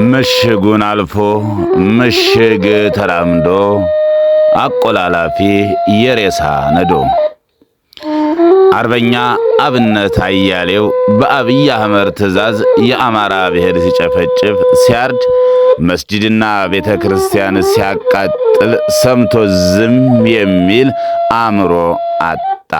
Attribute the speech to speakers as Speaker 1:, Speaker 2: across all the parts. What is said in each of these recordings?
Speaker 1: ምሽጉን አልፎ ምሽግ ተራምዶ አቆላላፊ የሬሳ ነዶ አርበኛ አብነት አያሌው በአብይ አህመድ ትዕዛዝ የአማራ ብሔር ሲጨፈጭፍ ሲያርድ መስጂድና ቤተክርስቲያን ሲያቃጥል ሰምቶ ዝም የሚል አእምሮ አጣ።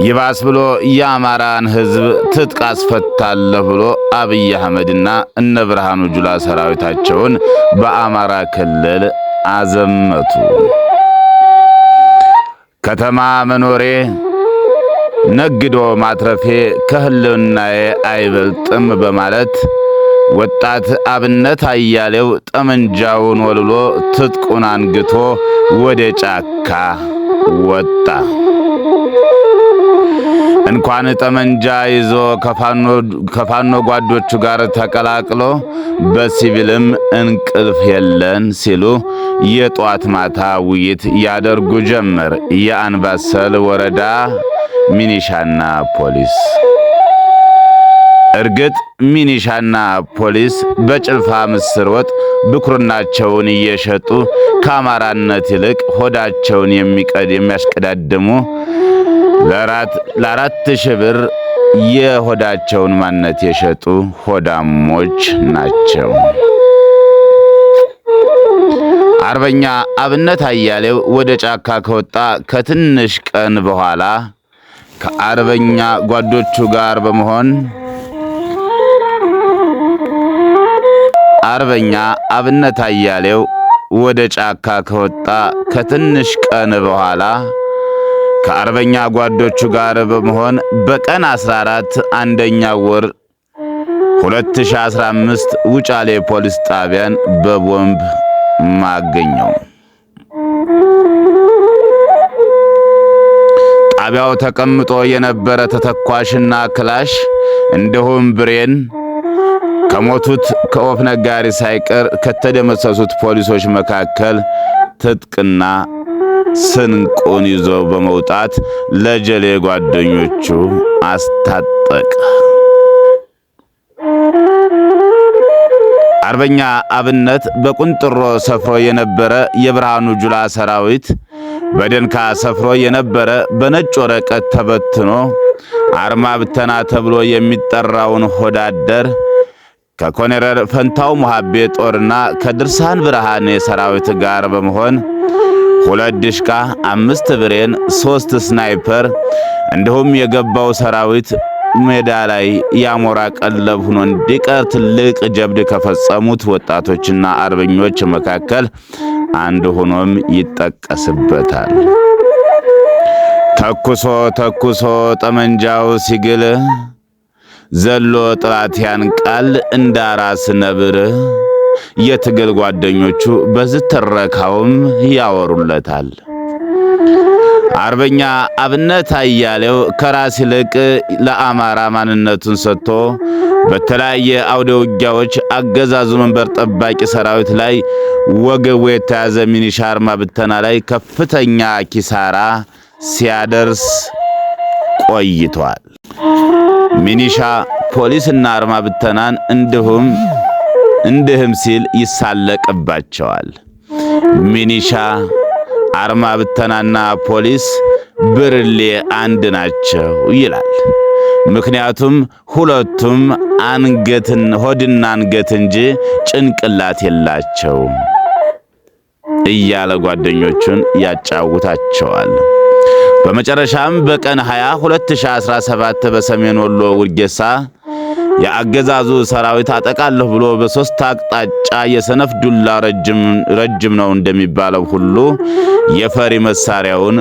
Speaker 1: ይባስ ብሎ የአማራን ሕዝብ ትጥቅ አስፈታለሁ ብሎ አብይ አህመድና እነ ብርሃኑ ጁላ ሰራዊታቸውን በአማራ ክልል አዘመቱ። ከተማ መኖሬ ነግዶ ማትረፌ ከህልውናዬ አይበልጥም በማለት ወጣት አብነት አያሌው ጠመንጃውን ወልሎ ትጥቁን አንግቶ ወደ ጫካ ወጣ። እንኳን ጠመንጃ ይዞ ከፋኖ ጓዶቹ ጋር ተቀላቅሎ በሲቪልም እንቅልፍ የለን ሲሉ የጧት ማታ ውይይት ያደርጉ ጀመር። የአንባሰል ወረዳ ሚኒሻና ፖሊስ። እርግጥ ሚኒሻና ፖሊስ በጭልፋ ምስር ወጥ ብኩርናቸውን እየሸጡ ከአማራነት ይልቅ ሆዳቸውን የሚያሽቀዳድሙ ለአራት ሺህ ብር የሆዳቸውን ማንነት የሸጡ ሆዳሞች ናቸው። አርበኛ አብነት አያሌው ወደ ጫካ ከወጣ ከትንሽ ቀን በኋላ ከአርበኛ ጓዶቹ ጋር በመሆን አርበኛ አብነት አያሌው ወደ ጫካ ከወጣ ከትንሽ ቀን በኋላ ከአርበኛ ጓዶቹ ጋር በመሆን በቀን 14 አንደኛው ወር 2015 ውጫሌ ፖሊስ ጣቢያን በቦምብ ማገኘው። ጣቢያው ተቀምጦ የነበረ ተተኳሽና ክላሽ እንዲሁም ብሬን ከሞቱት ከወፍ ነጋሪ ሳይቀር ከተደመሰሱት ፖሊሶች መካከል ትጥቅና ስንቁን ይዞ በመውጣት ለጀሌ ጓደኞቹ አስታጠቀ። አርበኛ አብነት በቁንጥሮ ሰፍሮ የነበረ የብርሃኑ ጁላ ሰራዊት በደንካ ሰፍሮ የነበረ በነጭ ወረቀት ተበትኖ አርማ ብተና ተብሎ የሚጠራውን ሆዳደር ከኮሎኔል ፈንታው ሙሃቤ ጦርና ከድርሳን ብርሃኔ ሰራዊት ጋር በመሆን 2 ድሽቃ 5 ብሬን 3 ስናይፐር እንዲሁም የገባው ሰራዊት ሜዳ ላይ ያሞራ ቀለብ ሆኖ እንዲቀር ትልቅ ጀብድ ከፈጸሙት ወጣቶችና አርበኞች መካከል አንዱ ሆኖም ይጠቀስበታል። ተኩሶ ጠመንጃው ሲግል ዘሎ ጥላት ያንቃል እንዳራስ ነብር የትግል ጓደኞቹ በዝተረካውም ያወሩለታል። አርበኛ አብነት አያሌው ከራስ ይልቅ ለአማራ ማንነቱን ሰጥቶ በተለያየ አውደ ውጊያዎች አገዛዙ መንበር ጠባቂ ሰራዊት ላይ ወገቡ የተያዘ ሚኒሻ አርማ ብተና ላይ ከፍተኛ ኪሳራ ሲያደርስ ቆይቷል። ሚኒሻ ፖሊስና አርማ ብተናን እንዲህም ሲል ይሳለቅባቸዋል። ሚኒሻ አርማ ብተናና ፖሊስ ብርሌ አንድ ናቸው ይላል። ምክንያቱም ሁለቱም ሆድና አንገት እንጂ ጭንቅላት የላቸውም እያለ ጓደኞቹን ያጫውታቸዋል። በመጨረሻም በቀን 20 2017 በሰሜን ወሎ ውርጌሳ የአገዛዙ ሰራዊት አጠቃለሁ ብሎ በ3 አቅጣጫ የሰነፍ ዱላ ረጅም ነው እንደሚባለው ሁሉ የፈሪ መሳሪያውን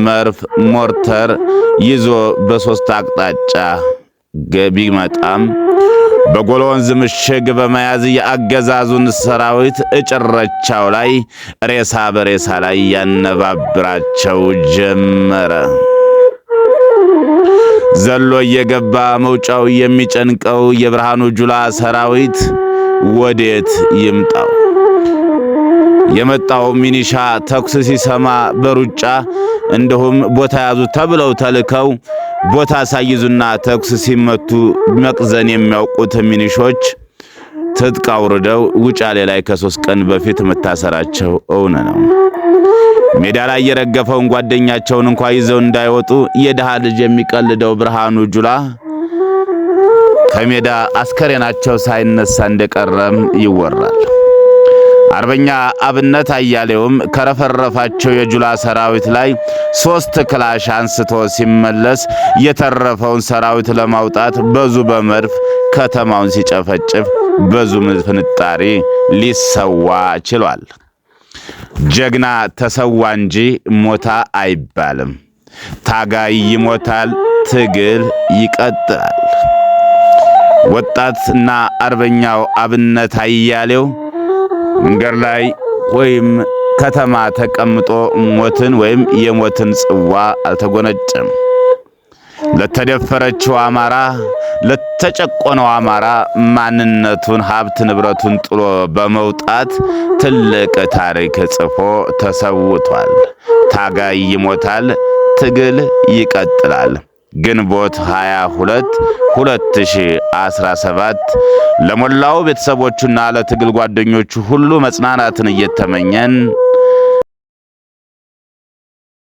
Speaker 1: መርፍ፣ ሞርተር ይዞ በ3 አቅጣጫ ቢመጣም በጎሎ ወንዝ ምሽግ በመያዝ የአገዛዙን ሰራዊት እጭረቻው ላይ ሬሳ በሬሳ ላይ ያነባብራቸው ጀመረ። ዘሎ እየገባ መውጫው የሚጨንቀው የብርሃኑ ጁላ ሰራዊት ወዴት ይምጣው? የመጣው ሚኒሻ ተኩስ ሲሰማ በሩጫ እንዲሁም ቦታ ያዙ ተብለው ተልከው ቦታ ሳይዙና ተኩስ ሲመቱ መቅዘን የሚያውቁት ሚኒሾች ትጥቅ አውርደው ውጫሌ ላይ ከ3 ቀን በፊት መታሰራቸው እውን ነው። ሜዳ ላይ የረገፈውን ጓደኛቸውን እንኳን ይዘው እንዳይወጡ የድሃ ልጅ የሚቀልደው ብርሃኑ ጁላ ከሜዳ አስከሬናቸው ሳይነሳ እንደቀረም ይወራል። አርበኛ አብነት አያሌውም ከረፈረፋቸው የጁላ ሰራዊት ላይ 3 ክላሽ አንስቶ ሲመለስ የተረፈውን ሰራዊት ለማውጣት በዙ በመድፍ ከተማውን ሲጨፈጭፍ በዙ ፍንጣሪ ሊሰዋ ችሏል። ጀግና ተሰዋ እንጂ ሞታ አይባልም። ታጋይ ይሞታል፣ ትግል ይቀጥላል። ወጣትና አርበኛው አብነት አያሌው መንገድ ላይ ወይም ከተማ ተቀምጦ ሞትን ወይም የሞትን ጽዋ አልተጎነጨም። ለተደፈረችው አማራ፣ ለተጨቆነው አማራ ማንነቱን ሀብት ንብረቱን ጥሎ በመውጣት ትልቅ ታሪክ ጽፎ ተሰውቷል። ታጋይ ይሞታል፣ ትግል ይቀጥላል። ግንቦት 22 2017 ለሞላው ቤተሰቦቹና ለትግል ጓደኞቹ ሁሉ መጽናናትን እየተመኘን